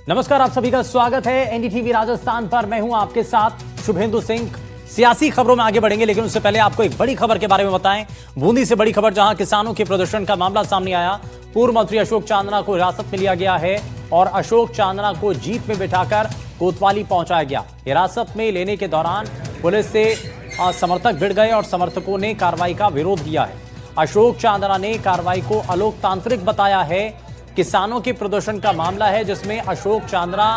नमस्कार, आप सभी का स्वागत है एनडीटीवी राजस्थान पर। मैं हूं आपके साथ शुभेंदु सिंह। सियासी खबरों में आगे बढ़ेंगे, लेकिन उससे पहले आपको एक बड़ी खबर के बारे में बताएं। बूंदी से बड़ी खबर, जहां किसानों के प्रदर्शन का मामला सामने आया। पूर्व मंत्री अशोक चांदना को हिरासत में लिया गया है और अशोक चांदना को जीप में बिठाकर कोतवाली पहुंचाया गया। हिरासत में लेने के दौरान पुलिस से समर्थक भिड़ गए और समर्थकों ने कार्रवाई का विरोध किया है। अशोक चांदना ने कार्रवाई को अलोकतांत्रिक बताया है। किसानों के प्रदर्शन का मामला है जिसमें अशोक चांदना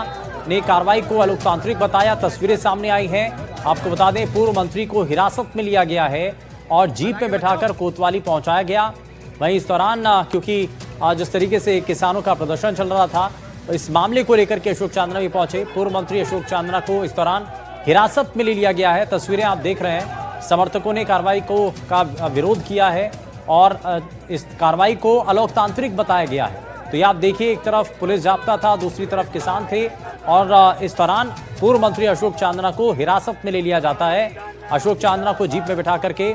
ने कार्रवाई को अलोकतांत्रिक बताया। तस्वीरें सामने आई हैं। आपको बता दें, पूर्व मंत्री को हिरासत में लिया गया है और जीप में बैठाकर कोतवाली पहुंचाया गया। वहीं इस दौरान क्योंकि जिस तरीके से किसानों का प्रदर्शन चल रहा था, इस मामले को लेकर के अशोक चांदना भी पहुंचे। पूर्व मंत्री अशोक चांदना को इस दौरान हिरासत में ले लिया गया है। तस्वीरें आप देख रहे हैं। समर्थकों ने कार्रवाई का विरोध किया है और इस कार्रवाई को अलोकतांत्रिक बताया गया है। तो ये आप देखिए, एक तरफ पुलिस जाब्ता था, दूसरी तरफ किसान थे और इस दौरान पूर्व मंत्री अशोक चांदना को हिरासत में ले लिया जाता है। अशोक चांदना को जीप में बिठा करके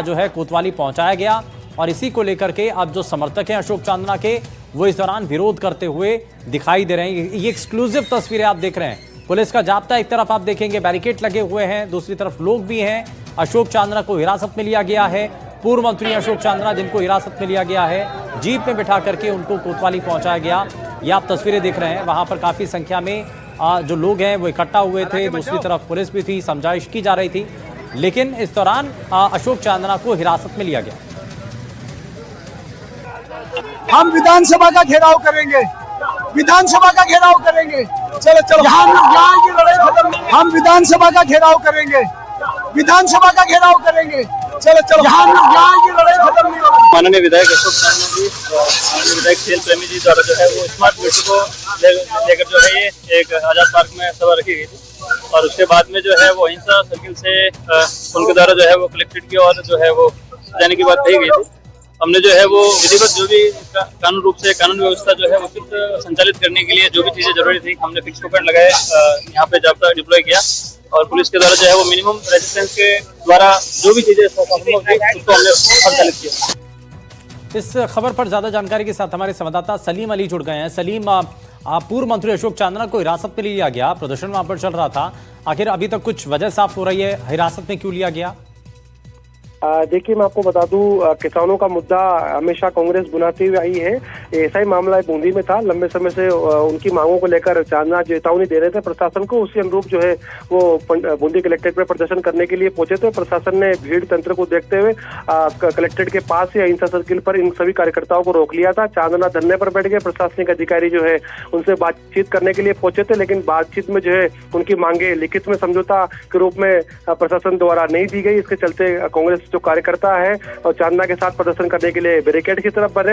जो है कोतवाली पहुंचाया गया और इसी को लेकर के अब जो समर्थक हैं अशोक चांदना के, वो इस दौरान विरोध करते हुए दिखाई दे रहे हैं। ये एक्सक्लूसिव तस्वीरें आप देख रहे हैं। पुलिस का जाब्ता एक तरफ आप देखेंगे, बैरिकेड लगे हुए हैं, दूसरी तरफ लोग भी हैं। अशोक चांदना को हिरासत में लिया गया है। पूर्व मंत्री अशोक चांदना, जिनको हिरासत में लिया गया है, जीप में बिठा करके उनको कोतवाली पहुंचाया गया। ये आप तस्वीरें देख रहे हैं। वहां पर काफी संख्या में जो लोग हैं वो इकट्ठा हुए थे। दूसरी तरफ पुलिस भी थी, समझाइश की जा रही थी, लेकिन इस दौरान अशोक चांदना को हिरासत में लिया गया। हम विधानसभा का घेराव करेंगे, विधानसभा का घेराव करेंगे। चलो चलो, यहाँ की लड़ाई खत्म। हम विधानसभा का घेराव करेंगे, विधानसभा का घेराव करेंगे। चलो चलो, यहाँ की लड़ाई खत्म नहीं होगी। माननीय विधायक अशोक चांदना जी, माननीय विधायक खेल प्रेमी जी द्वारा जो है वो स्मार्ट मीटर को लेकर जो है ये एक आजाद पार्क में सभा रखी गई थी और उसके बाद में जो है वो अहिंसा सर्किल से उनके द्वारा जो है वो कलेक्ट्रेट की ओर जो है वो जाने की बात कही गई थी। हमने जो है वो विधिवत जो भी कानून रूप से कानून व्यवस्था जो है उचित संचालित करने के लिए जो भी चीजें जरूरी थी, हमने फिक्स पॉइंट लगाए, यहाँ पे जाब्ता डिप्लॉय किया और पुलिस के द्वारा जो है वो मिनिमम रेजिस्टेंस के द्वारा जो भी चीजें उसको हमने संचालित किया। इस खबर पर ज्यादा जानकारी के साथ हमारे संवाददाता सलीम अली जुड़ गए हैं। सलीम, पूर्व मंत्री अशोक चांदना को हिरासत में लिया गया, प्रदर्शन वहां पर चल रहा था, आखिर अभी तक कुछ वजह साफ हो रही है, हिरासत में क्यों लिया गया? देखिए, मैं आपको बता दूं, किसानों का मुद्दा हमेशा कांग्रेस बुनाती हुई आई है। ऐसा ही मामला बूंदी में था। लंबे समय से उनकी मांगों को लेकर चांदना चेतावनी दे रहे थे प्रशासन को। उसी अनुरूप जो है वो बूंदी कलेक्ट्रेट में प्रदर्शन करने के लिए पहुंचे थे। प्रशासन ने भीड़ तंत्र को देखते हुए कलेक्ट्रेट के पास ही अहिंसा सर्किल पर इन सभी कार्यकर्ताओं को रोक लिया था। चांदना धरने पर बैठ गए। प्रशासनिक अधिकारी जो है उनसे बातचीत करने के लिए पहुंचे थे, लेकिन बातचीत में जो है उनकी मांगे लिखित में समझौता के रूप में प्रशासन द्वारा नहीं दी गई। इसके चलते कांग्रेस जो कार्यकर्ता है और चांदना के साथ प्रदर्शन करने के लिए बैरिकेड की तरफ बढ़े।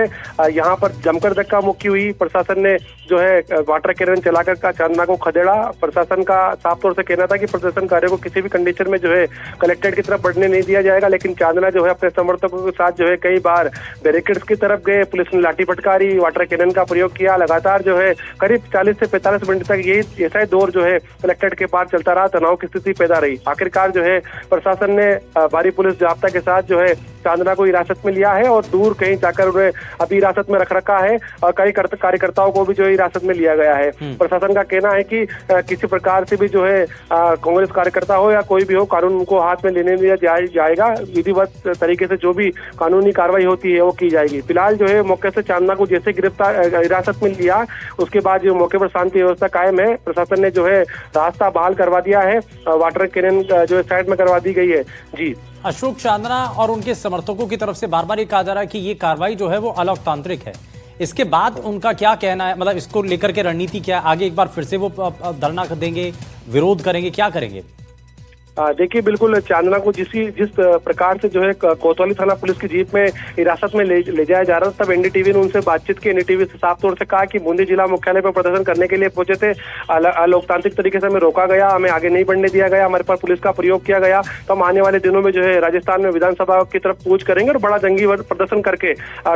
यहाँ पर जमकर धक्का मुक्की हुई। प्रशासन ने जो है वाटर कैनन चलाकर चांदना को खदेड़ा। प्रशासन का साफ तौर से कहना था कि प्रदर्शनकारियों को किसी भी कंडीशन में जो है कलेक्ट्रेट की तरफ बढ़ने नहीं दिया जाएगा, लेकिन चांदना जो है अपने समर्थकों के साथ जो है कई बार बैरिकेड्स की तरफ गए। पुलिस ने लाठी फटकारी, वाटर कैनन का प्रयोग किया। लगातार जो है करीब 40 से 45 मिनट तक यही ऐसा ही दौर जो है कलेक्ट्रेट के पास चलता रहा। तनाव की स्थिति पैदा रही। आखिरकार जो है प्रशासन ने भारी पुलिस जाब्ता के साथ जो है चांदना को हिरासत में लिया है और दूर कहीं जाकर उन्हें अभी हिरासत में रख रखा है और कई कार्यकर्ताओं को भी जो है हिरासत में लिया गया है। प्रशासन का कहना है कि किसी प्रकार से भी जो है कांग्रेस कार्यकर्ता हो या कोई भी हो, कानून को हाथ में लेने दिया जाएगा। विधिवत तरीके से जो भी कानूनी कार्रवाई होती है वो की जाएगी। फिलहाल जो है मौके से चांदना को जैसे हिरासत में लिया, उसके बाद जो मौके पर शांति व्यवस्था कायम है। प्रशासन ने जो है रास्ता बहाल करवा दिया है। वाटर कैनन जो है साइड में करवा दी गई है। जी, अशोक चांदना और उनके समर्थकों की तरफ से बार बार ये कहा जा रहा है कि ये कार्रवाई जो है वो अलोकतांत्रिक है। इसके बाद उनका क्या कहना है, मतलब इसको लेकर के रणनीति क्या है? आगे एक बार फिर से वो धरना देंगे, विरोध करेंगे, क्या करेंगे? देखिए, बिल्कुल चांदना को जिस प्रकार से जो है कोतवाली थाना पुलिस की जीप में हिरासत में ले जाया जा रहा था, तब एनडीटीवी ने उनसे बातचीत की। एनडीटीवी से साफ तौर से कहा कि बूंदी जिला मुख्यालय पर प्रदर्शन करने के लिए पहुंचे थे, अलोकतांत्रिक तरीके से हमें रोका गया, हमें आगे नहीं बढ़ने दिया गया, हमारे पास पुलिस का प्रयोग किया गया। तो हम आने वाले दिनों में जो है राजस्थान में विधानसभा की तरफ कूच करेंगे और बड़ा जंगी प्रदर्शन करके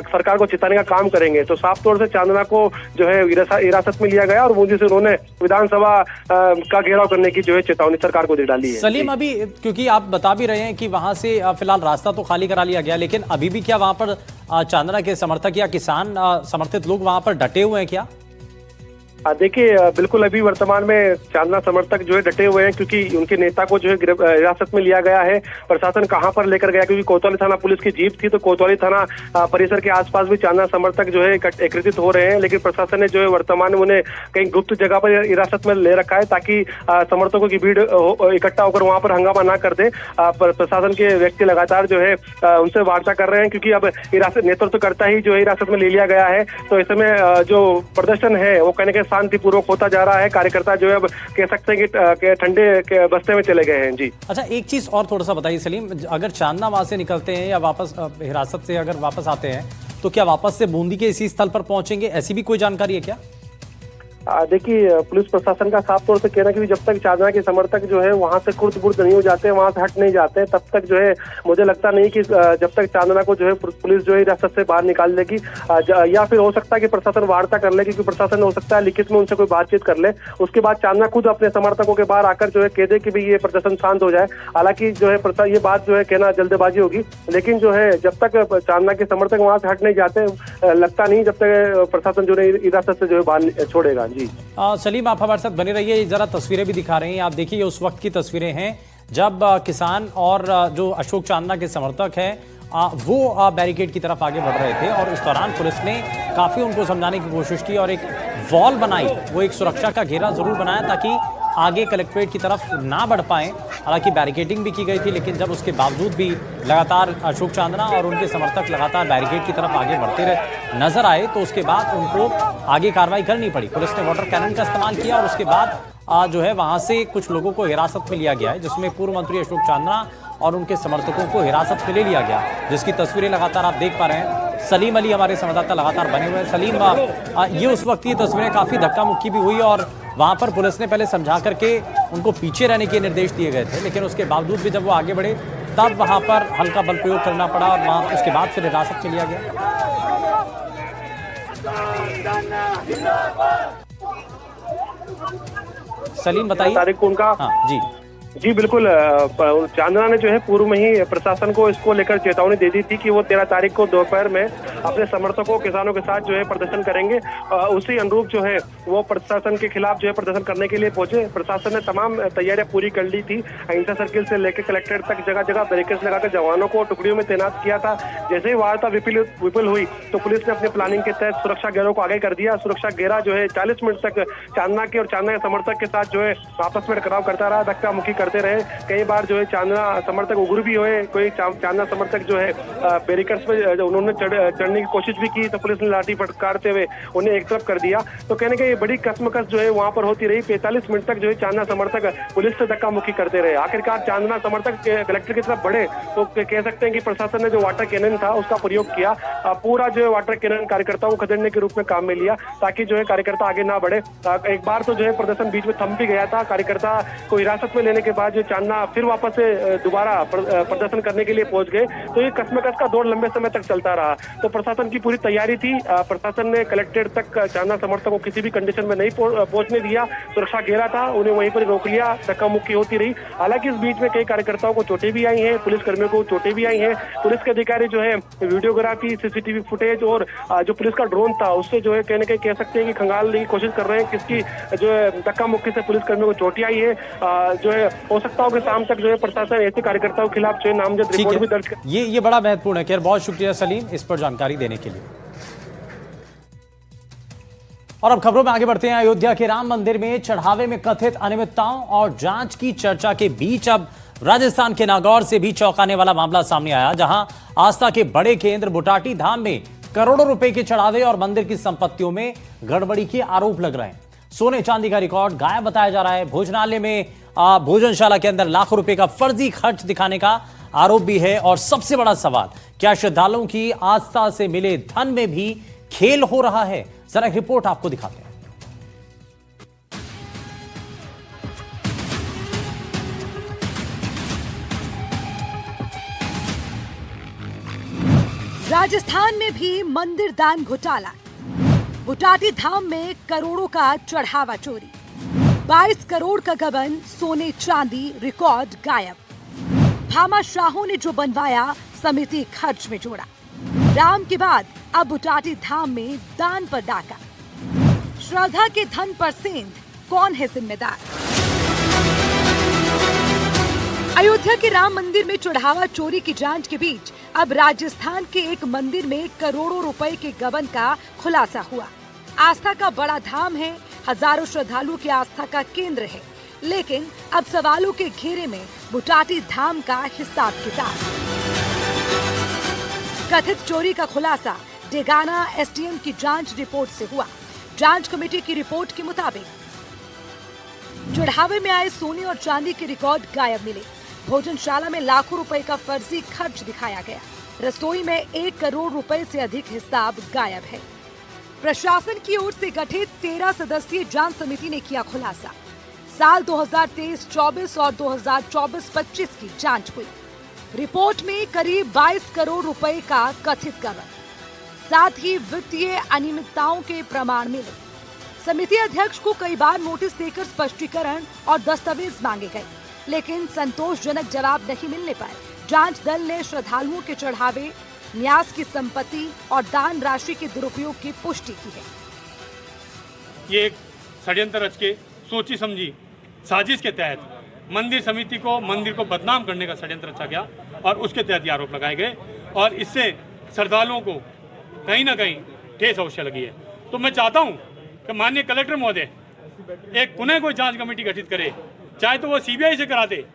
सरकार को चिताने का काम करेंगे। तो साफ तौर से चांदना को जो है हिरासत में लिया गया और बूंदी से उन्होंने विधानसभा का घेराव करने की जो है चेतावनी सरकार को दे डाली है। अभी क्योंकि आप बता भी रहे हैं कि वहां से फिलहाल रास्ता तो खाली करा लिया गया, लेकिन अभी भी क्या वहां पर चांदना के समर्थक या किसान समर्थित लोग वहां पर डटे हुए हैं क्या? देखिए, बिल्कुल अभी वर्तमान में चांदना समर्थक जो है डटे हुए हैं, क्योंकि उनके नेता को जो है हिरासत में लिया गया है। प्रशासन कहां पर लेकर गया, क्योंकि कोतवाली थाना पुलिस की जीप थी, तो कोतवाली थाना परिसर के आसपास भी चांदना समर्थक जो है एकत्रित हो रहे हैं, लेकिन प्रशासन ने जो है वर्तमान में उन्हें कहीं गुप्त जगह पर हिरासत में ले रखा है, ताकि समर्थकों की भीड़ इकट्ठा होकर वहां पर हंगामा ना कर दे। प्रशासन के व्यक्ति लगातार जो है उनसे वार्ता कर रहे हैं, क्योंकि अब हिरासत नेतृत्व करता ही जो है हिरासत में ले लिया गया है। तो ऐसे में जो प्रदर्शन है वो कहने के शांतिपूर्वक होता जा रहा है। कार्यकर्ता जो है अब कह सकते हैं कि ठंडे के बस्ते में चले गए हैं। जी अच्छा, एक चीज और थोड़ा सा बताइए सलीम, अगर चांदना वहां से निकलते हैं या वापस हिरासत से अगर वापस आते हैं तो क्या वापस से बूंदी के इसी स्थल पर पहुंचेंगे, ऐसी भी कोई जानकारी है क्या? देखिए, पुलिस प्रशासन का साफ तौर से कहना कि जब तक चांदना के समर्थक जो है वहां से खुर्द-बुर्द नहीं हो जाते, वहां से हट नहीं जाते, तब तक जो है मुझे लगता नहीं कि जब तक चांदना को जो है पुलिस जो है हिरासत से बाहर निकाल देगी, या फिर हो सकता है कि प्रशासन वार्ता कर ले, क्योंकि प्रशासन हो सकता है लिखित में उनसे कोई बातचीत कर ले, उसके बाद चांदना खुद अपने समर्थकों के बाहर आकर जो है कह दे कि भाई ये प्रदर्शन शांत हो जाए। हालांकि जो है ये बात जो है कहना जल्दबाजी होगी, लेकिन जो है जब तक चांदना के समर्थक वहां से हट नहीं जाते, लगता नहीं जब तक प्रशासन जो है हिरासत से जो है बाहर छोड़ेगा। जी सलीम, आप हमारे साथ बने रहिए। जरा तस्वीरें भी दिखा रहे हैं आप, देखिए उस वक्त की तस्वीरें हैं जब किसान और जो अशोक चांदना के समर्थक हैं वो बैरिकेड की तरफ आगे बढ़ रहे थे, और इस दौरान पुलिस ने काफी उनको समझाने की कोशिश की और एक वॉल बनाई, वो एक सुरक्षा का घेरा जरूर बनाया ताकि आगे कलेक्ट्रेट की तरफ ना बढ़ पाए। हालांकि बैरिकेडिंग भी की गई थी, लेकिन जब उसके बावजूद भी लगातार अशोक चांदना और उनके समर्थक लगातार बैरिकेड की तरफ आगे बढ़ते रहे नजर आए, तो उसके बाद उनको आगे कार्रवाई करनी पड़ी। पुलिस ने वाटर कैनन का इस्तेमाल किया और उसके बाद जो है वहां से कुछ लोगों को हिरासत में लिया गया है, जिसमें पूर्व मंत्री अशोक चांदना और उनके समर्थकों को हिरासत में ले लिया गया, जिसकी तस्वीरें लगातार आप देख पा रहे हैं। सलीम अली हमारे संवाददाता लगातार बने हुए हैं। सलीम, ये उस वक्त की तस्वीरें काफी धक्का मुक्की भी हुई और वहां पर पुलिस ने पहले समझा करके उनको पीछे रहने के निर्देश दिए गए थे, लेकिन उसके बावजूद भी जब वो आगे बढ़े तब वहां पर हल्का बल प्रयोग करना पड़ा और वहां उसके बाद फिर हिरासत में लिया गया। सलीम बताइए। तारीख को उनका जी जी बिल्कुल, चांदना ने जो है पूर्व में ही प्रशासन को इसको लेकर चेतावनी दे दी थी कि वो 13 तारीख को दोपहर में अपने समर्थकों किसानों के साथ जो है प्रदर्शन करेंगे। उसी अनुरूप जो है वो प्रशासन के खिलाफ जो है प्रदर्शन करने के लिए पहुंचे। प्रशासन ने तमाम तैयारियां पूरी कर ली थी। अहिंसा सर्किल से लेकर कलेक्ट्रेट तक जगह जगह बैरिकेड्स लगाकर जवानों को टुकड़ियों में तैनात किया था। जैसे ही वार्ता विफल हुई तो पुलिस ने अपने प्लानिंग के तहत सुरक्षा घेरों को आगे कर दिया। सुरक्षा घेरा जो है 40 मिनट तक चांदना के और चांदना के समर्थक के साथ जो है आपस में टकराव करता रहा, धक्का मुक्की करते रहे। कई बार जो है चांदना समर्थक उग्र भी हुए, कोई चांदना समर्थक जो है बैरिकेड्स पे उन्होंने चढ़ने की कोशिश भी की, तो पुलिस ने लाठी फटकारते हुए उन्हें एक तरफ कर दिया। तो कहने का ये बड़ी कसमकस जो है वहां पर होती रही। 45 मिनट तक जो है चांदना समर्थक पुलिस से धक्का मुक्की करते रहे। आखिरकार चांदना समर्थक कलेक्टर की तरफ बढ़े तो कह सकते हैं कि प्रशासन ने जो वाटर कैनन था उसका प्रयोग किया। पूरा जो है वाटर कैनन कार्यकर्ताओं को खदेड़ने के रूप में काम में लिया ताकि जो है कार्यकर्ता आगे ना बढ़े। एक बार तो जो है प्रदर्शन बीच में थम भी गया था। कार्यकर्ता को हिरासत में लेने के बाद जो चांदना फिर वापस से दोबारा प्रदर्शन करने के लिए पहुंच गए। तो ये कसमकस का दौर लंबे समय तक चलता रहा। तो प्रशासन की पूरी तैयारी थी। प्रशासन ने कलेक्ट्रेट तक चांदना समर्थकों को किसी भी कंडीशन में नहीं पहुंचने दिया। सुरक्षा घेरा था, उन्हें वहीं पर रोक लिया, धक्का मुक्की होती रही। हालांकि इस बीच में कई कार्यकर्ताओं को चोटें भी आई हैं, पुलिस कर्मियों को चोटें भी आई हैं। पुलिस के अधिकारी जो है वीडियोग्राफी, सीसीटीवी फुटेज और जो पुलिस का ड्रोन था उससे जो है कह सकते हैं कि खंगालने की कोशिश कर रहे हैं किसकी जो है धक्का मुक्की से पुलिस कर्मियों को चोटें आई है। जो है हो सकता हो कि शाम तक जो है प्रशासन ऐसे कार्यकर्ताओं के खिलाफ जो है नामजद रिपोर्ट भी दर्ज कर। ये बड़ा महत्वपूर्ण है। खैर, बहुत शुक्रिया सलीम इस पर जानकारी देने के लिए। और अब खबरों में आगे बढ़ते हैं। अयोध्या के राम मंदिर में चढ़ावे में कथित अनियमितताओं और जांच की चर्चा के बीच अब राजस्थान के नागौर से भी चौंकाने वाला मामला सामने आया, जहां आस्था के बड़े केंद्र बुटाटी धाम में करोड़ों रुपए के चढ़ावे और मंदिर की संपत्तियों में गड़बड़ी के आरोप लग रहे हैं। सोने चांदी का रिकॉर्ड गायब बताया जा रहा है। भोजनालय में भोजनशाला के अंदर लाखों रुपए का फर्जी खर्च दिखाने का आरोप भी है। और सबसे बड़ा सवाल, क्या श्रद्धालुओं की आस्था से मिले धन में भी खेल हो रहा है? जरा एक रिपोर्ट आपको दिखाते हैं। राजस्थान में भी मंदिर दान घोटाला। बुटाटी धाम में करोड़ों का चढ़ावा चोरी। 22 करोड़ का गबन सोने चांदी, रिकॉर्ड गायब। भामाशाहों ने जो बनवाया समिति खर्च में जोड़ा। राम के बाद अब बुटाटी धाम में दान पर डाका। श्रद्धा के धन पर सेंध, कौन है जिम्मेदार? अयोध्या के राम मंदिर में चढ़ावा चोरी की जांच के बीच अब राजस्थान के एक मंदिर में करोड़ों रुपए के गबन का खुलासा हुआ। आस्था का बड़ा धाम है, हजारों श्रद्धालुओं की आस्था का केंद्र है, लेकिन अब सवालों के घेरे में बुटाटी धाम का हिसाब किताब। कथित चोरी का खुलासा डेगाना एसडीएम की जांच रिपोर्ट से हुआ। जांच कमेटी की रिपोर्ट के मुताबिक चढ़ावे में आए सोने और चांदी के रिकॉर्ड गायब मिले। भोजनशाला में लाखों रुपए का फर्जी खर्च दिखाया गया। रसोई में 1 करोड़ रुपए से अधिक हिसाब गायब है। प्रशासन की ओर से गठित 13 सदस्यीय जांच समिति ने किया खुलासा। साल 2023-24 और 2024-25 की जांच हुई। रिपोर्ट में करीब 22 करोड़ रुपए का कथित गबन, साथ ही वित्तीय अनियमितताओं के प्रमाण मिले। समिति अध्यक्ष को कई बार नोटिस देकर स्पष्टीकरण और दस्तावेज मांगे गए, लेकिन संतोषजनक जवाब नहीं मिलने पर जांच दल ने श्रद्धालुओं के चढ़ावे, न्यास की संपत्ति और दान राशि के दुरुपयोग की पुष्टि की है। ये एक षड्यंत्र रच के सोची समझी साजिश के तहत मंदिर को बदनाम करने का षड्यंत्र रचा गया और उसके तहत ये आरोप लगाए गए और इससे श्रद्धालुओं को कहीं ना कहीं ठेस अवश्य लगी है। तो मैं चाहता हूं कि माननीय कलेक्टर महोदय एक पुनः कोई जांच कमेटी गठित करे, चाहे तो वो सीबीआई से करा दे,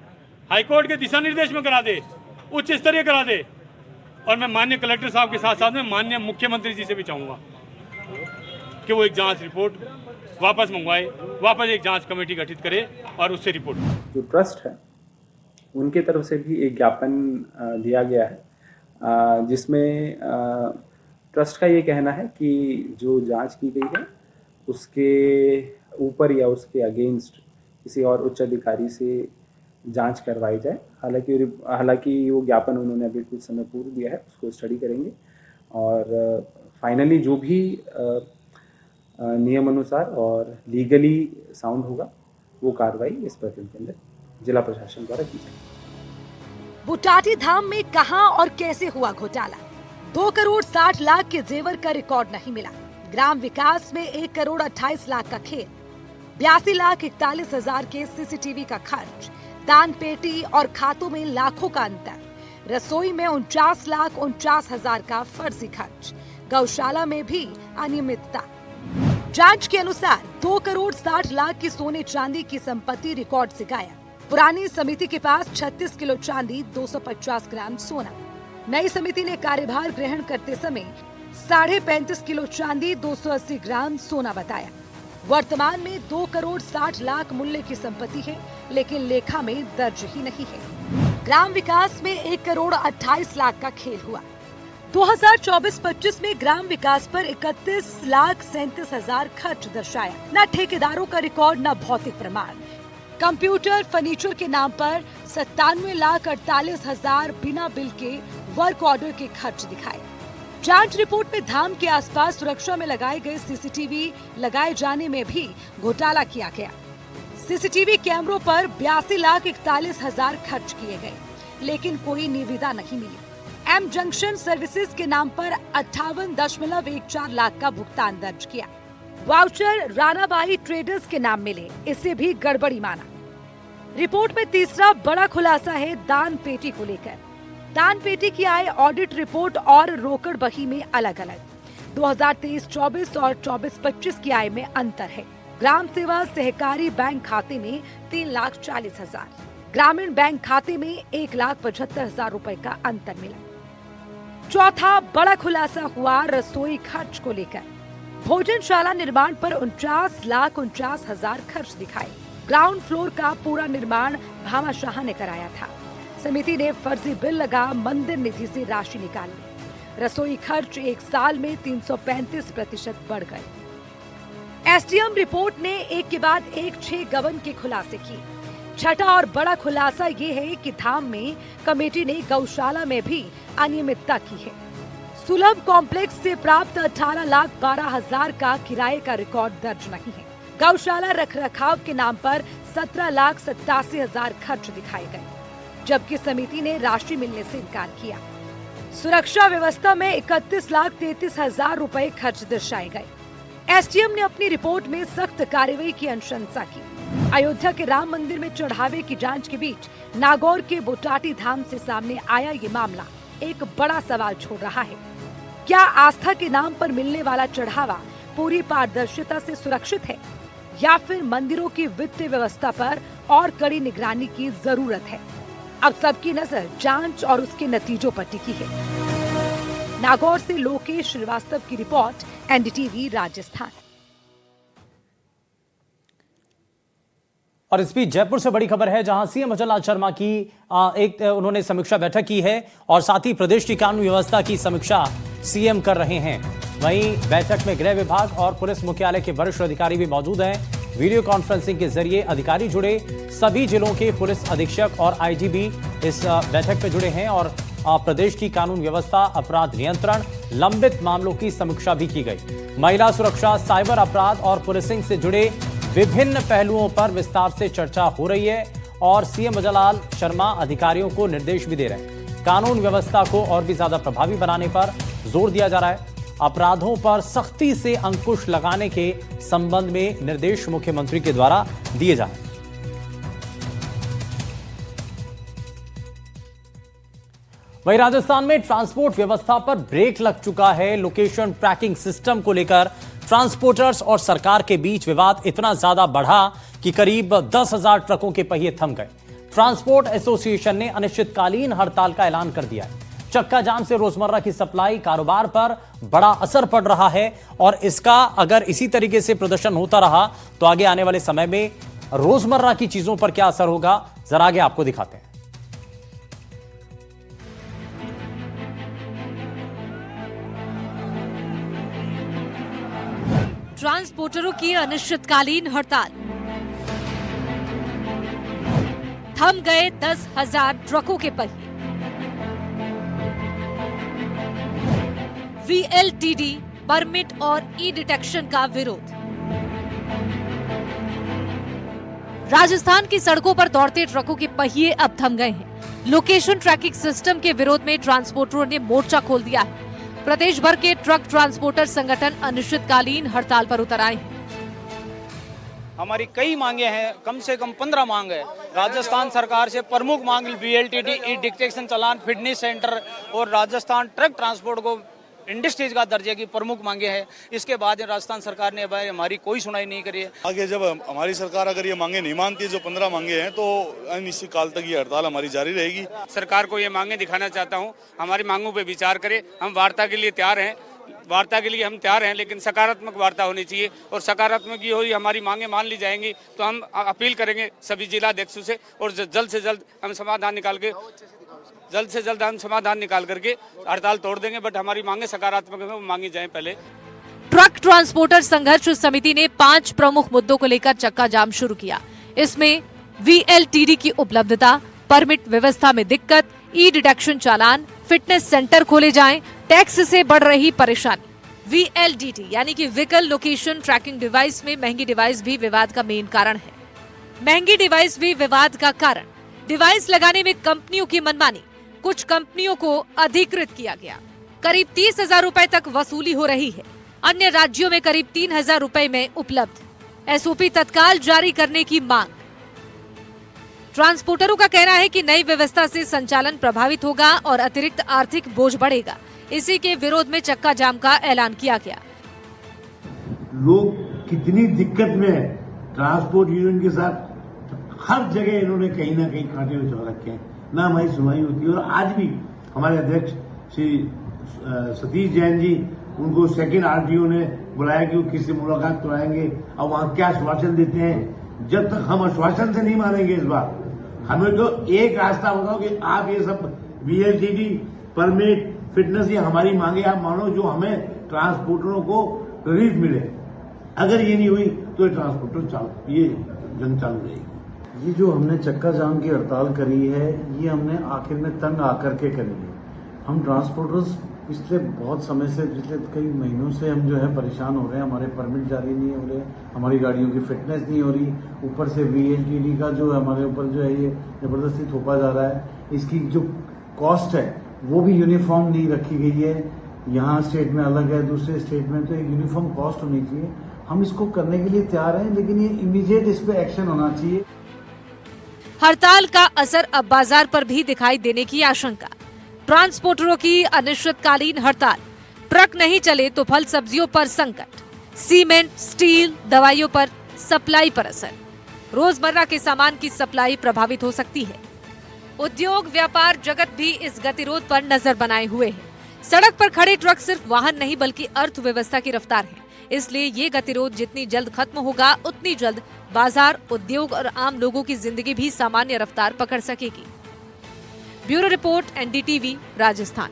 हाईकोर्ट के दिशा निर्देश में करा दे, उच्च स्तरीय करा दे। और मैं माननीय कलेक्टर साहब के साथ साथ में माननीय मुख्यमंत्री जी से भी चाहूँगा कि वो एक जांच रिपोर्ट वापस मंगवाए, वापस एक जांच कमेटी गठित करे और उससे रिपोर्ट। जो ट्रस्ट है उनके तरफ से भी एक ज्ञापन दिया गया है, जिसमें ट्रस्ट का ये कहना है कि जो जांच की गई है उसके ऊपर या उसके अगेंस्ट किसी और उच्च अधिकारी से जांच करवाई जाए। हालांकि वो ज्ञापन उन्होंने अभी कुछ समय पूर्व दिया है, उसको स्टडी करेंगे और फाइनली जो भी नियम अनुसार और लीगली साउंड होगा वो कार्रवाई इस प्रकरण के अंदर जिला प्रशासन द्वारा की जाएगी। बुटाटी धाम में कहां और कैसे हुआ घोटाला? 2 करोड़ 60 लाख के जेवर का रिकॉर्ड नहीं मिला। ग्राम विकास में 1 करोड़ 28 लाख का खेल, 82,41,000 के सीसीटीवी का खर्च, दान पेटी और खातों में लाखों का अंतर, रसोई में 49,49,000 का फर्जी खर्च, गौशाला में भी अनियमितता। जांच के अनुसार 2 करोड़ 60 लाख की सोने चांदी की संपत्ति रिकॉर्ड से गायब। पुरानी समिति के पास 36 किलो चांदी, 250 ग्राम सोना। नई समिति ने कार्यभार ग्रहण करते समय 35.5 किलो चांदी, 280 ग्राम सोना बताया। वर्तमान में 2 करोड़ 60 लाख मूल्य की संपत्ति है, लेकिन लेखा में दर्ज ही नहीं है। ग्राम विकास में 1 करोड़ 28 लाख का खेल हुआ। 2024-25 में ग्राम विकास पर 31,37,000 खर्च दर्शाया। न ठेकेदारों का रिकॉर्ड, न भौतिक प्रमाण। कंप्यूटर, फर्नीचर के नाम पर 97,48,000 बिना बिल के वर्क ऑर्डर के खर्च दिखाए। जांच रिपोर्ट में धाम के आसपास सुरक्षा में लगाए गए सीसीटीवी लगाए जाने में भी घोटाला किया गया। सीसीटीवी कैमरों पर 82,41,000 खर्च किए गए, लेकिन कोई निविदा नहीं मिली। एम जंक्शन सर्विसेज के नाम पर 58.14 लाख का भुगतान दर्ज किया। वाउचर रानाबाई ट्रेडर्स के नाम मिले, इसे भी गड़बड़ी माना। रिपोर्ट में तीसरा बड़ा खुलासा है दान पेटी को लेकर। दान पेटी की आय ऑडिट रिपोर्ट और रोकड़ बही में अलग अलग। 2023-24 और 24-25 की आय में अंतर है। ग्राम सेवा सहकारी बैंक खाते में 3,40,000, ग्रामीण बैंक खाते में 1,75,000 रुपए का अंतर मिला। चौथा बड़ा खुलासा हुआ रसोई खर्च को लेकर। भोजनशाला निर्माण पर 49,49,000 खर्च दिखाए। ग्राउंड फ्लोर का पूरा निर्माण भामाशाह ने कराया था। समिति ने फर्जी बिल लगा मंदिर निधि से राशि निकाल ली। रसोई खर्च 1 साल में 335% बढ़ गए। एसडीएम रिपोर्ट ने एक के बाद एक 6 गबन के खुलासे किए। छठा और बड़ा खुलासा ये है कि धाम में कमेटी ने गौशाला में भी अनियमितता की है। सुलभ कॉम्प्लेक्स से प्राप्त 18,12,000 का किराए का रिकॉर्ड दर्ज नहीं है। गौशाला रखरखाव के नाम पर 17,87,000 खर्च दिखाए गए, जबकि समिति ने राशि मिलने से इनकार किया। सुरक्षा व्यवस्था में 31,33,000 रुपए खर्च दर्शाए गए। एसडीएम ने अपनी रिपोर्ट में सख्त कार्रवाई की अनुशंसा की। अयोध्या के राम मंदिर में चढ़ावे की जांच के बीच नागौर के बोटाटी धाम से सामने आया ये मामला एक बड़ा सवाल छोड़ रहा है। क्या आस्था के नाम पर मिलने वाला चढ़ावा पूरी पारदर्शिता से सुरक्षित है या फिर मंदिरों की वित्तीय व्यवस्था पर और कड़ी निगरानी की जरूरत है? अब सबकी नजर जांच और उसके नतीजों पर टिकी है। नागौर से लोकेश श्रीवास्तव की रिपोर्ट, एनडीटीवी राजस्थान। और इस बीच जयपुर से बड़ी खबर है, जहां सीएम अचल राज शर्मा की उन्होंने समीक्षा बैठक की है और साथ ही प्रदेश की कानून व्यवस्था की समीक्षा सीएम कर रहे हैं। वहीं बैठक में गृह विभाग और पुलिस मुख्यालय के वरिष्ठ अधिकारी भी मौजूद हैं। वीडियो कॉन्फ्रेंसिंग के जरिए अधिकारी जुड़े, सभी जिलों के पुलिस अधीक्षक और आईजीबी इस बैठक में जुड़े हैं और प्रदेश की कानून व्यवस्था, अपराध नियंत्रण, लंबित मामलों की समीक्षा भी की गई। महिला सुरक्षा, साइबर अपराध और पुलिसिंग से जुड़े विभिन्न पहलुओं पर विस्तार से चर्चा हो रही है और सीएम अचल शर्मा अधिकारियों को निर्देश भी दे रहे हैं। कानून व्यवस्था को और भी ज्यादा प्रभावी बनाने पर जोर दिया जा रहा है। अपराधों पर सख्ती से अंकुश लगाने के संबंध में निर्देश मुख्यमंत्री के द्वारा दिए जा रहे हैं। वहीं राजस्थान में ट्रांसपोर्ट व्यवस्था पर ब्रेक लग चुका है। लोकेशन ट्रैकिंग सिस्टम को लेकर ट्रांसपोर्टर्स और सरकार के बीच विवाद इतना ज्यादा बढ़ा कि करीब 10,000 ट्रकों के पहिए थम गए। ट्रांसपोर्ट एसोसिएशन ने अनिश्चितकालीन हड़ताल का ऐलान कर दिया है। चक्का जाम से रोजमर्रा की सप्लाई कारोबार पर बड़ा असर पड़ रहा है और इसका अगर इसी तरीके से प्रदर्शन होता रहा तो आगे आने वाले समय में रोजमर्रा की चीजों पर क्या असर होगा, जरा आगे आपको दिखाते हैं। ट्रांसपोर्टरों की अनिश्चितकालीन हड़ताल, थम गए 10,000 ट्रकों के पहिए। वीएलटीडी परमिट और ई डिटेक्शन का विरोध। राजस्थान की सड़कों पर दौड़ते ट्रकों के पहिए अब थम गए हैं। लोकेशन ट्रैकिंग सिस्टम के विरोध में ट्रांसपोर्टरों ने मोर्चा खोल दिया है। प्रदेश भर के ट्रक ट्रांसपोर्टर संगठन अनिश्चितकालीन हड़ताल पर उतर आए हैं। हमारी कई मांगे हैं, कम से कम 15 मांग है। राजस्थान सरकार से प्रमुख मांग वीएलटीडी, ई डिटेक्शन चालान, फिटनेस सेंटर और राजस्थान ट्रक ट्रांसपोर्ट को इंडस्ट्रीज का दर्जे की प्रमुख मांगे हैं। इसके बाद राजस्थान सरकार ने हमारी कोई सुनाई नहीं करी है। आगे जब हमारी सरकार अगर ये मांगे नहीं मानती, जो 15 मांगे हैं, तो अनिश्चित काल तक ये हड़ताल हमारी जारी रहेगी। सरकार को ये मांगे दिखाना चाहता हूँ, हमारी मांगों पे विचार करें। हम वार्ता के लिए तैयार हैं, वार्ता के लिए हम तैयार हैं, लेकिन सकारात्मक वार्ता होनी चाहिए और सकारात्मक ये हुई हमारी मांगे मान ली जाएंगी तो हम अपील करेंगे सभी जिलाध्यक्षों से और जल्द से जल्द हम समाधान निकाल करके हड़ताल तोड़ देंगे। बट हमारी मांगे सकारात्मक है, वो मांगी जाए पहले। ट्रक ट्रांसपोर्टर संघर्ष समिति ने 5 प्रमुख मुद्दों को लेकर चक्का जाम शुरू किया। इसमें वीएलटीडी की उपलब्धता, परमिट व्यवस्था में दिक्कत, ई डिटेक्शन चालान, फिटनेस सेंटर खोले जाएं, टैक्स से बढ़ रही परेशानी। वीएलटीडी यानी कि व्हीकल लोकेशन ट्रैकिंग डिवाइस में महंगी डिवाइस भी विवाद का मेन कारण है। महंगी डिवाइस भी विवाद का कारण। डिवाइस लगाने में कंपनियों की मनमानी, कुछ कंपनियों को अधिकृत किया गया। करीब 30,000 रुपए तक वसूली हो रही है। अन्य राज्यों में करीब 3,000 रुपए में उपलब्ध। एसओपी तत्काल जारी करने की मांग। ट्रांसपोर्टरों का कहना है कि नई व्यवस्था से संचालन प्रभावित होगा और अतिरिक्त आर्थिक बोझ बढ़ेगा। इसी के विरोध में चक्का जाम का ऐलान किया गया। लोग कितनी दिक्कत में है, ट्रांसपोर्ट यूनियन के साथ हर जगह इन्होंने कहीं ना कहीं कांटे में चढ़ा रखे हैं, ना हमारी सुनवाई होती है। और आज भी हमारे अध्यक्ष श्री सतीश जैन जी, उनको सेकंड आरटीओ ने बुलाया कि वो किसी मुलाकात कराएंगे और वहां क्या आश्वासन देते हैं। जब तक हम आश्वासन से नहीं मानेंगे, इस बार हमें तो एक रास्ता बताओ कि आप ये सब वीएलटीडी, परमिट, फिटनेस, ये हमारी मांगे आप मानो, जो हमें ट्रांसपोर्टरों को रिलीफ मिले। अगर ये नहीं हुई तो ट्रांसपोर्टर ये जंग चालू रहेगी। ये जो हमने चक्का जाम की हड़ताल करी है, ये हमने आखिर में तंग आकर के करी है। हम ट्रांसपोर्टर्स पिछले बहुत समय से, पिछले कई महीनों से हम जो है परेशान हो रहे हैं। हमारे परमिट जारी नहीं हो रहे, हमारी गाड़ियों की फिटनेस नहीं हो रही, ऊपर से वीएलटीडी का जो हमारे ऊपर जो है ये जबरदस्ती थोपा जा रहा है। इसकी जो कॉस्ट है वो भी यूनिफॉर्म नहीं रखी गई है। यहाँ स्टेट में अलग है, दूसरे स्टेट में, तो एक यूनिफॉर्म कॉस्ट होनी चाहिए। हम इसको करने के लिए तैयार हैं, लेकिन ये इमीडिएट इस पे एक्शन होना चाहिए। हड़ताल का असर अब बाजार पर भी दिखाई देने की आशंका। ट्रांसपोर्टरों की अनिश्चितकालीन हड़ताल, ट्रक नहीं चले तो फल सब्जियों पर संकट, सीमेंट, स्टील, दवाइयों पर सप्लाई पर असर, रोजमर्रा के सामान की सप्लाई प्रभावित हो सकती है। उद्योग व्यापार जगत भी इस गतिरोध पर नजर बनाए हुए है। सड़क पर खड़े ट्रक सिर्फ वाहन नहीं बल्कि अर्थव्यवस्था की रफ्तार है, इसलिए ये गतिरोध जितनी जल्द खत्म होगा उतनी जल्द बाजार, उद्योग और आम लोगों की जिंदगी भी सामान्य रफ्तार पकड़ सकेगी। Bureau report, NDTV, Rajasthan.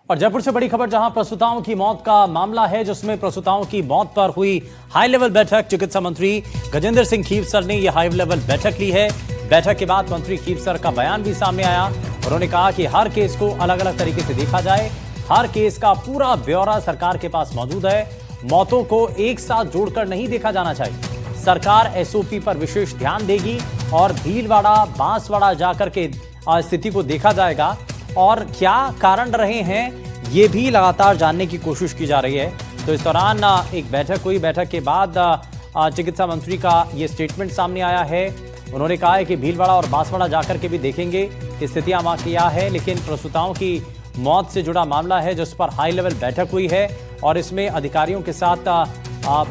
और जयपुर से बड़ी खबर, जहां प्रसूताओं की मौत का मामला है, जिसमें प्रसूताओं की मौत पर हुई हाई लेवल बैठक। चिकित्सा मंत्री गजेंद्र सिंह खीवसर ने यह हाई लेवल बैठक ली है। बैठक के बाद मंत्री खीवसर का बयान भी सामने आया। उन्होंने कहा कि हर केस को अलग अलग तरीके से देखा जाए, हर केस का पूरा ब्यौरा सरकार के पास मौजूद है। मौतों को एक साथ जोड़कर नहीं देखा जाना चाहिए। सरकार एसओपी पर विशेष ध्यान देगी और भीलवाड़ा, बांसवाड़ा जाकर के स्थिति को देखा जाएगा और क्या कारण रहे हैं ये भी लगातार जानने की कोशिश की जा रही है। तो इस दौरान एक बैठक हुई। बैठक के बाद चिकित्सा मंत्री का ये स्टेटमेंट सामने आया है। उन्होंने कहा है कि भीलवाड़ा और बांसवाड़ा जाकर के भी देखेंगे कि स्थितियां वहां क्या है, लेकिन प्रसूताओं की मौत से जुड़ा मामला है जिस पर हाई लेवल बैठक हुई है और इसमें अधिकारियों के साथ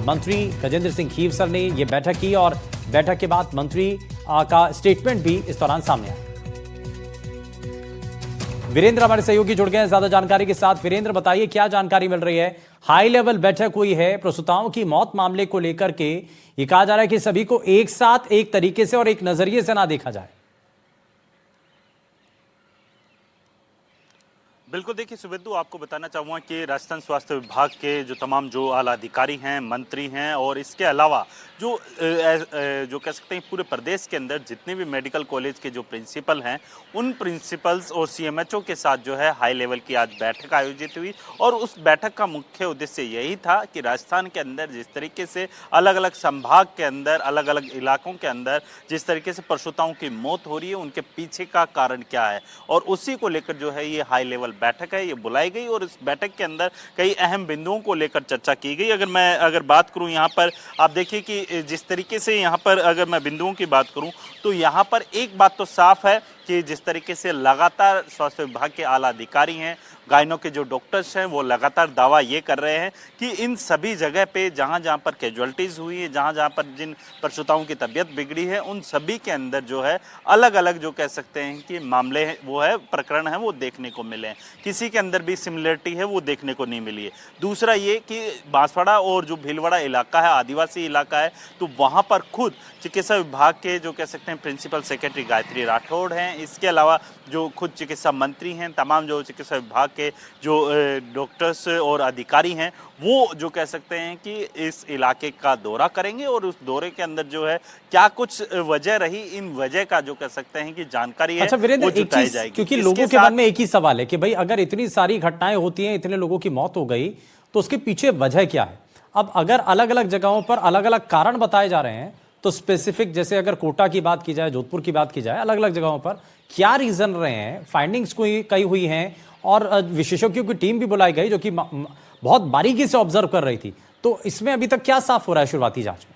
मंत्री गजेंद्र सिंह खीवसर ने ये बैठक की और बैठक के बाद मंत्री का स्टेटमेंट भी इस दौरान सामने आया। वीरेंद्र हमारे सहयोगी जुड़ गए हैं ज्यादा जानकारी के साथ। वीरेंद्र, बताइए क्या जानकारी मिल रही है? हाई लेवल बैठक हुई है प्रसूताओं की मौत मामले को लेकर के, ये कहा जा रहा है कि सभी को एक साथ, एक तरीके से और एक नजरिए से ना देखा जाए। बिल्कुल, देखिए शुभेंदु, आपको बताना चाहूँगा कि राजस्थान स्वास्थ्य विभाग के जो तमाम जो आला अधिकारी हैं, मंत्री हैं और इसके अलावा जो कह सकते हैं पूरे प्रदेश के अंदर जितने भी मेडिकल कॉलेज के जो प्रिंसिपल हैं, उन प्रिंसिपल्स और सीएमएचओ के साथ जो है हाई लेवल की आज बैठक आयोजित हुई। और उस बैठक का मुख्य उद्देश्य यही था कि राजस्थान के अंदर जिस तरीके से अलग अलग संभाग के अंदर, अलग अलग इलाकों के अंदर जिस तरीके से प्रसूताओं की मौत हो रही है, उनके पीछे का कारण क्या है, और उसी को लेकर जो है ये हाई लेवल बैठक है, ये बुलाई गई। और इस बैठक के अंदर कई अहम बिंदुओं को लेकर चर्चा की गई। अगर बात करूं यहाँ पर, आप देखिए कि जिस तरीके से यहाँ पर अगर मैं बिंदुओं की बात करूं तो यहाँ पर एक बात तो साफ है कि जिस तरीके से लगातार स्वास्थ्य विभाग के आला अधिकारी हैं, गायनों के जो डॉक्टर्स हैं, वो लगातार दावा ये कर रहे हैं कि इन सभी जगह पे जहाँ जहाँ पर कैजुअल्टीज़ हुई है, जहाँ जहाँ पर जिन प्रसूताओं की तबीयत बिगड़ी है, उन सभी के अंदर जो है अलग अलग जो कह सकते हैं कि मामले वो है, प्रकरण है, वो देखने को मिले हैं। किसी के अंदर भी सिमिलरिटी है वो देखने को नहीं मिली है। दूसरा ये कि बांसवाड़ा और जो भीलवाड़ा इलाका है, आदिवासी इलाका है, तो वहाँ पर खुद चिकित्सा विभाग के जो कह सकते हैं प्रिंसिपल सेक्रेटरी गायत्री राठौड़ हैं, इसके अलावा जो खुद चिकित्सा मंत्री हैं, तमाम जो चिकित्सा विभाग के जो डॉक्टर्स और अधिकारी हैं, वो जो कह सकते हैं कि इस इलाके का दौरा करेंगे और उस दौरे के अंदर जो है क्या कुछ वजह रही, इन वजह का जो कह सकते हैं कि जानकारी है। अच्छा वीरेंद्र, एक चीज, क्योंकि लोगों के मन में एक ही सवाल है कि भाई अगर इतनी सारी घटनाएं होती हैं, इतने लोगों की मौत हो गई, तो उसके पीछे वजह क्या है? अब अगर अलग अलग जगहों पर अलग अलग कारण बताए जा रहे हैं, तो स्पेसिफिक, जैसे अगर कोटा की बात की जाए, जोधपुर की बात की जाए, अलग अलग जगहों पर क्या रीजन रहे हैं, फाइंडिंग्स कई हुई हैं और विशेषज्ञों की टीम भी बुलाई गई जो कि बहुत बारीकी से ऑब्जर्व कर रही थी, तो इसमें अभी तक क्या साफ हो रहा है शुरुआती जांच में?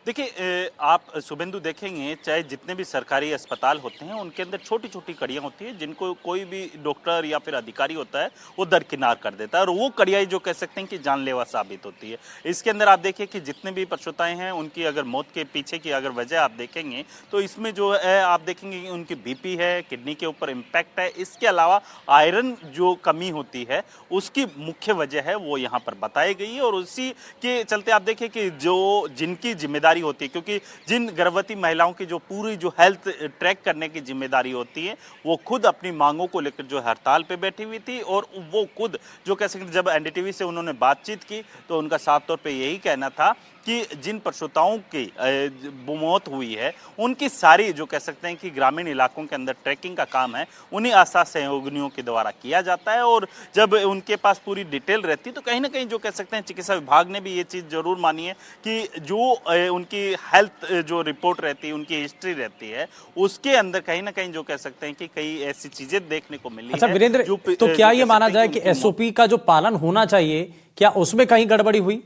देखिए, आप शुभेंदु देखेंगे, चाहे जितने भी सरकारी अस्पताल होते हैं उनके अंदर छोटी छोटी कड़ियाँ होती हैं जिनको कोई भी डॉक्टर या फिर अधिकारी होता है वो दरकिनार कर देता है, और वो कड़ियाँ जो कह सकते हैं कि जानलेवा साबित होती है। इसके अंदर आप देखिए कि जितने भी प्रसूताएं हैं उनकी अगर मौत के पीछे की अगर वजह आप देखेंगे तो इसमें जो है आप देखेंगे कि उनकी बीपी है, किडनी के ऊपर इम्पैक्ट है, इसके अलावा आयरन जो कमी होती है उसकी मुख्य वजह है वो यहाँ पर बताई गई है। और उसी के चलते आप देखिए कि जो जिनकी जिम्मेदारी होती है, क्योंकि जिन गर्भवती महिलाओं की जो पूरी जो हेल्थ ट्रैक करने की जिम्मेदारी होती है, वो खुद अपनी मांगों को लेकर जो हड़ताल पे बैठी हुई थी, और वो खुद जो कह सकते जब एनडीटीवी से उन्होंने बातचीत की तो उनका साफ तौर पे यही कहना था कि जिन पशुताओं की मौत हुई है उनकी सारी जो कह सकते हैं कि ग्रामीण इलाकों के अंदर ट्रैकिंग का काम है उन्हीं आशा सहयोगियों के द्वारा किया जाता है। और जब उनके पास पूरी डिटेल रहती है तो कहीं ना कहीं जो कह सकते हैं चिकित्सा विभाग ने भी ये चीज़ जरूर मानी है कि जो उनकी हेल्थ जो रिपोर्ट रहती है, उनकी हिस्ट्री रहती है, उसके अंदर कहीं ना कहीं जो कह सकते हैं कि कई ऐसी चीजें देखने को मिली। अच्छा वीरेंद्र, तो क्या ये माना जाए कि एसओपी का जो पालन होना चाहिए, क्या उसमें कहीं गड़बड़ी हुई?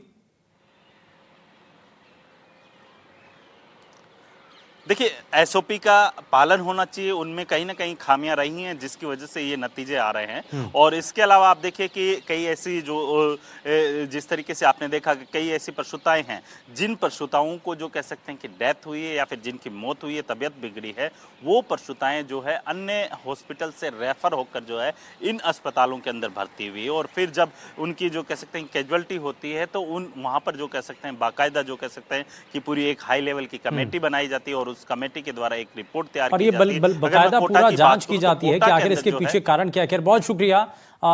देखिए, एसओपी का पालन होना चाहिए, उनमें कहीं ना कहीं खामियां रही हैं जिसकी वजह से ये नतीजे आ रहे हैं। और इसके अलावा आप देखिए कि कई ऐसी जो जिस तरीके से आपने देखा कि कई ऐसी पशुताएं हैं जिन पशुताओं को जो कह सकते हैं कि डेथ हुई है या फिर जिनकी मौत हुई है, तबीयत बिगड़ी है, वो पशुताएं जो है अन्य हॉस्पिटल से रेफर होकर जो है इन अस्पतालों के अंदर भर्ती हुई। और फिर जब उनकी जो कह सकते हैं कैजुअलिटी होती है तो वहाँ पर जो कह सकते हैं बाकायदा जो कह सकते हैं कि पूरी एक हाई लेवल की कमेटी बनाई जाती है और उस कमेटी के द्वारा एक रिपोर्ट तैयार और ये बकायदा पूरा जांच की जाती है कि आखिर इसके पीछे कारण क्या है। बहुत शुक्रिया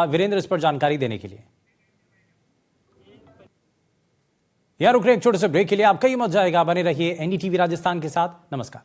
वीरेंद्र इस पर जानकारी देने के लिए। यार रुक रहे एक छोटे से ब्रेक के लिए, आपका ही मत जाएगा, बने रहिए एनडीटीवी राजस्थान के साथ। नमस्कार।